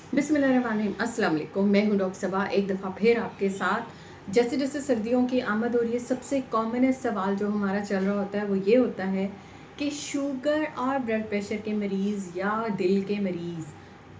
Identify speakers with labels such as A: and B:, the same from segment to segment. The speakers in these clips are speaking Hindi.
A: बिस्मिल्लाहिर्रहमानिर्रहीम, अस्सलाम वालेकुम। मैं हूं डॉक्टर सबा, एक दफ़ा फिर आपके साथ। जैसे जैसे सर्दियों की आमद हो रही है, सबसे कॉमनेस्ट सवाल जो हमारा चल रहा होता है वो ये होता है कि शुगर और ब्लड प्रेशर के मरीज़ या दिल के मरीज़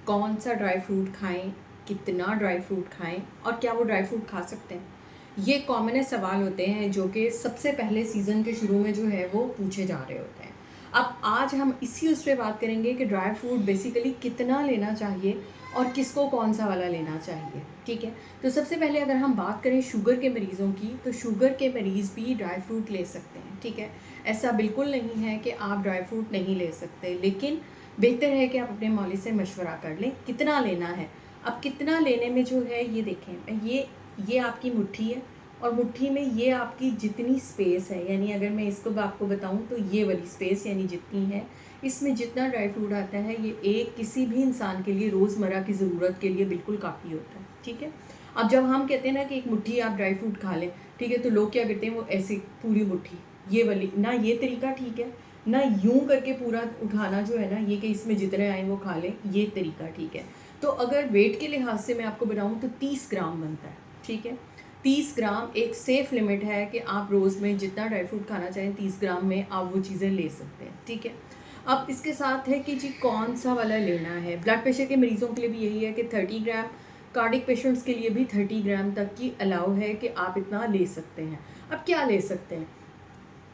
A: कौन सा ड्राई फ्रूट खाएं, कितना ड्राई फ्रूट खाएं और क्या वो ड्राई फ्रूट खा सकते हैं। ये कॉमनेस्ट सवाल होते हैं जो कि सबसे पहले सीज़न के शुरू में जो है वो पूछे जा रहे होते हैं। अब आज हम उस पर बात करेंगे कि ड्राई फ्रूट बेसिकली कितना लेना चाहिए और किसको कौन सा वाला लेना चाहिए। ठीक है, तो सबसे पहले अगर हम बात करें शुगर के मरीज़ों की, तो शुगर के मरीज़ भी ड्राई फ्रूट ले सकते हैं। ठीक है, ऐसा बिल्कुल नहीं है कि आप ड्राई फ्रूट नहीं ले सकते, लेकिन बेहतर है कि आप अपने मौली से मशवरा कर लें कितना लेना है। अब कितना लेने में जो है ये देखें, ये आपकी मुट्ठी है और मुट्ठी में ये आपकी जितनी स्पेस है, यानी अगर मैं इसको आपको बताऊं तो ये वाली स्पेस यानी जितनी है, इसमें जितना ड्राई फ्रूट आता है ये एक किसी भी इंसान के लिए रोज़मर्रा की ज़रूरत के लिए बिल्कुल काफ़ी होता है। ठीक है, अब जब हम कहते हैं ना कि एक मुट्ठी आप ड्राई फ्रूट खा लें, ठीक है, तो लोग क्या करते हैं, वो ऐसे पूरी मुट्ठी, ये वाली ना, ये तरीका ठीक है ना, यूं करके पूरा उठाना जो है ना, ये कि इसमें जितने आए वो खा लें, ये तरीका ठीक है। तो अगर वेट के लिहाज से मैं आपको बताऊँ तो 30 ग्राम बनता है। ठीक है, 30 ग्राम एक सेफ़ लिमिट है कि आप रोज़ में जितना ड्राई फ्रूट खाना चाहें 30 ग्राम में आप वो चीज़ें ले सकते हैं। ठीक है, अब इसके साथ है कि जी कौन सा वाला लेना है। ब्लड प्रेशर के मरीज़ों के लिए भी यही है कि 30 ग्राम, कार्डिक पेशेंट्स के लिए भी 30 ग्राम तक की अलाउ है कि आप इतना ले सकते हैं। अब क्या ले सकते हैं,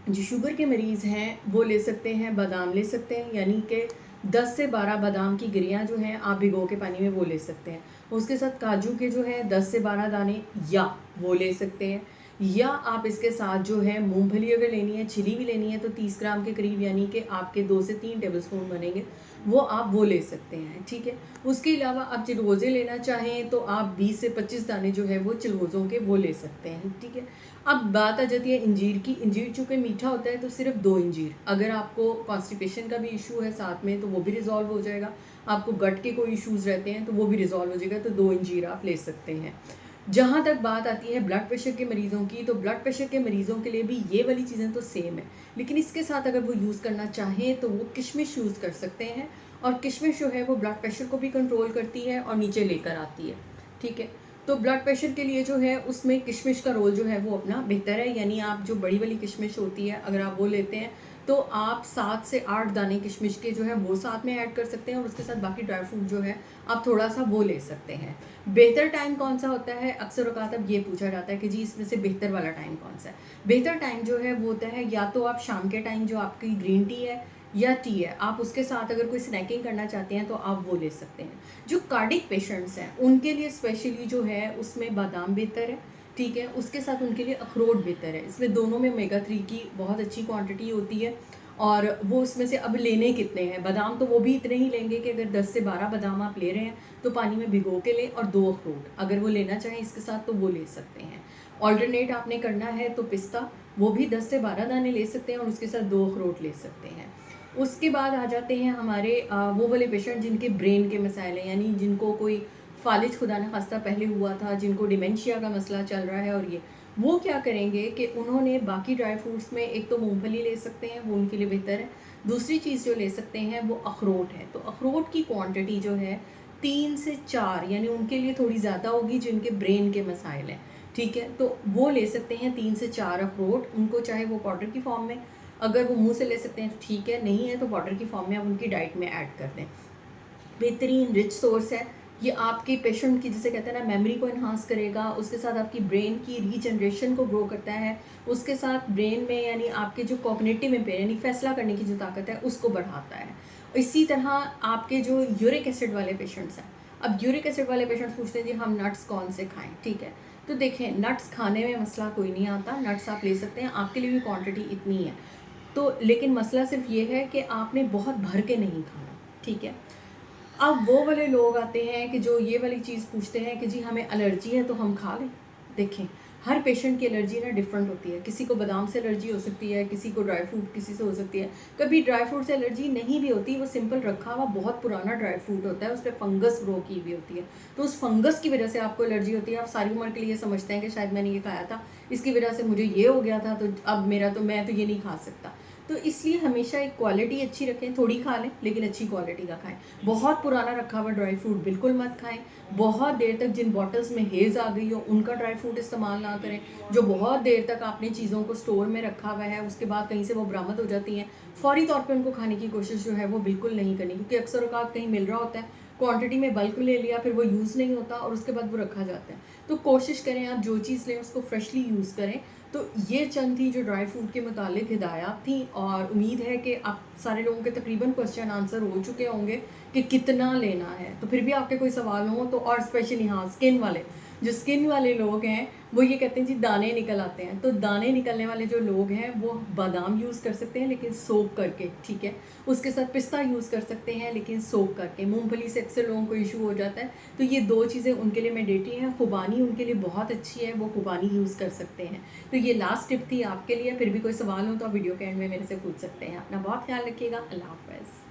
A: जो शुगर के मरीज़ हैं वो ले सकते हैं, बादाम ले सकते हैं, यानी कि 10 से 12 बादाम की गिरियाँ जो हैं आप भिगो के पानी में वो ले सकते हैं। उसके साथ काजू के जो है 10 से 12 दाने या वो ले सकते हैं, या आप इसके साथ जो है मूंगफली अगर लेनी है, छिली भी लेनी है, तो 30 ग्राम के करीब यानी कि आपके 2 से 3 टेबलस्पून बनेंगे, वो आप वो ले सकते हैं। ठीक है, उसके अलावा आप चिलगोज़े लेना चाहें तो आप 20 से 25 दाने जो है वो चिलगोज़ों के वो ले सकते हैं। ठीक है, अब बात आ जाती है इंजीर की। इंजीर चूँकि मीठा होता है तो सिर्फ 2 इंजीर, अगर आपको कॉन्स्टिपेशन का भी इशू है साथ में तो वो भी रिज़ॉल्व हो जाएगा, आपको गट के कोई इश्यूज़ रहते हैं तो वो भी रिज़ॉल्व हो जाएगा, तो 2 इंजीर आप ले सकते हैं। जहाँ तक बात आती है ब्लड प्रेशर के मरीज़ों की, तो ब्लड प्रेशर के मरीज़ों के लिए भी ये वाली चीज़ें तो सेम है, लेकिन इसके साथ अगर वो यूज़ करना चाहें तो वो किशमिश यूज़ कर सकते हैं, और किशमिश जो है वो ब्लड प्रेशर को भी कंट्रोल करती है और नीचे लेकर आती है। ठीक है, तो ब्लड प्रेशर के लिए जो है उसमें किशमिश का रोल जो है वो अपना बेहतर है, यानी आप जो बड़ी वाली किशमिश होती है अगर आप वो लेते हैं तो आप 7 से 8 दाने किशमिश के जो है वो साथ में ऐड कर सकते हैं, और उसके साथ बाकी ड्राई फ्रूट जो है आप थोड़ा सा वो ले सकते हैं। बेहतर टाइम कौन सा होता है, अक्सर औकात अब ये पूछा जाता है कि जी इसमें से बेहतर वाला टाइम कौन सा है। बेहतर टाइम जो है वो होता है या तो आप शाम के टाइम जो आपकी ग्रीन टी है या टी है, आप उसके साथ अगर कोई स्नैकिंग करना चाहते हैं तो आप वो ले सकते हैं। जो कार्डिक पेशेंट्स हैं उनके लिए स्पेशली जो है उसमें बादाम बेहतर है। ठीक है, उसके साथ उनके लिए अखरोट बेहतर है, इसमें दोनों में ओमेगा 3 की बहुत अच्छी क्वांटिटी होती है। और वो उसमें से अब लेने कितने हैं, बादाम तो वो भी इतने ही लेंगे कि अगर 10 से 12 बादाम आप ले रहे हैं तो पानी में भिगो के लें, और 2 अखरोट अगर वो लेना चाहें इसके साथ तो वो ले सकते हैं। ऑल्टरनेट आपने करना है तो पिस्ता, वो भी 10 से 12 दाने ले सकते हैं और उसके साथ 2 अखरोट ले सकते हैं। उसके बाद आ जाते हैं हमारे वो वाले पेशेंट जिनके ब्रेन के मसाइल हैं, यानी जिनको कोई फालिज खुदा न खास्ता पहले हुआ था, जिनको डिमेंशिया का मसला चल रहा है, और ये वो क्या करेंगे कि उन्होंने बाकी ड्राई फ्रूट्स में एक तो मूंगफली ले सकते हैं, वो उनके लिए बेहतर है। दूसरी चीज़ जो ले सकते हैं वो अखरोट है, तो अखरोट की क्वांटिटी जो है 3 से 4, यानी उनके लिए थोड़ी ज़्यादा होगी जिनके ब्रेन के मसाइल हैं। ठीक है, तो वो ले सकते हैं 3 से 4 अखरोट, उनको चाहे वो पाउडर की फॉर्म में, अगर वो मुंह से ले सकते हैं तो ठीक है, नहीं है तो पाउडर की फॉर्म में आप उनकी डाइट में ऐड कर दें। बेहतरीन रिच सोर्स है ये, आपके पेशेंट की जिसे कहते हैं ना मेमोरी को इन्हांस करेगा, उसके साथ आपकी ब्रेन की रीजनरेशन को ग्रो करता है, उसके साथ ब्रेन में यानी आपके जो कॉग्निटिव इम्पेयर यानी फैसला करने की जो ताकत है उसको बढ़ाता है। इसी तरह आपके जो यूरिक एसिड वाले पेशेंट्स हैं, अब यूरिक एसिड वाले पेशेंट्स पूछते हैं जी हम नट्स कौन से खाएं। ठीक है, तो देखें नट्स खाने में मसला कोई नहीं आता, नट्स आप ले सकते हैं, आपके लिए भी क्वांटिटी इतनी है। तो लेकिन मसला सिर्फ ये है कि आपने बहुत भर के नहीं खाना। ठीक है, अब वो वाले लोग आते हैं कि जो ये वाली चीज़ पूछते हैं कि जी हमें एलर्जी है तो हम खा लें। देखें हर पेशेंट की एलर्जी ना डिफरेंट होती है, किसी को बादाम से एलर्जी हो सकती है, किसी को ड्राई फ्रूट किसी से हो सकती है, कभी ड्राई फ्रूट से एलर्जी नहीं भी होती, वो सिंपल रखा हुआ बहुत पुराना ड्राई फ्रूट होता है, उस पर फंगस ग्रो की हुई होती है, तो उस फंगस की वजह से आपको एलर्जी होती है। आप सारी उम्र के लिए समझते हैं कि शायद मैंने ये खाया था, इसकी वजह से मुझे ये हो गया था, तो अब मेरा तो मैं तो ये नहीं खा सकता। तो इसलिए हमेशा एक क्वालिटी अच्छी रखें, थोड़ी खा लें लेकिन अच्छी क्वालिटी का खाएँ। बहुत पुराना रखा हुआ ड्राई फ्रूट बिल्कुल मत खाएँ। बहुत देर तक जिन बॉटल्स में हेज़ आ गई हो उनका ड्राई फ्रूट इस्तेमाल ना करें। जो बहुत देर तक आपने चीज़ों को स्टोर में रखा हुआ है, उसके बाद कहीं से वो बरामद हो जाती हैं, फ़ौरी तौर पे उनको खाने की कोशिश जो है वो बिल्कुल नहीं करनी, क्योंकि अक्सर औक़ात कहीं मिल रहा होता है, क्वांटिटी में बल्क में ले लिया, फिर वो यूज़ नहीं होता और उसके बाद वो रखा जाता है। तो कोशिश करें आप जो चीज़ लें उसको फ्रेशली यूज़ करें। तो ये चंद थी जो ड्राई फ्रूट के मुतालिक हिदायत थी, और उम्मीद है कि आप सारे लोगों के तकरीबन क्वेश्चन आंसर हो चुके होंगे कि कितना लेना है। तो फिर भी आपके कोई सवाल हो तो, और स्पेशली हाँ, स्किन वाले, जो स्किन वाले लोग हैं वो ये कहते हैं जी दाने निकल आते हैं, तो दाने निकलने वाले जो लोग हैं वो बादाम यूज़ कर सकते हैं लेकिन सोक करके, ठीक है। उसके साथ पिस्ता यूज़ कर सकते हैं लेकिन सोक करके। मूंगफली से अक्सर लोगों को इशू हो जाता है, तो ये 2 चीज़ें उनके लिए मैंडेटरी हैं। खुबानी उनके लिए बहुत अच्छी है, वो खुबानी यूज़ कर सकते हैं। तो ये लास्ट टिप थी आपके लिए। फिर भी कोई सवाल हो तो आप वीडियो के एंड में मेरे से पूछ सकते हैं। अपना बहुत ख्याल रखिएगा। अल्लाह हाफ़िज़।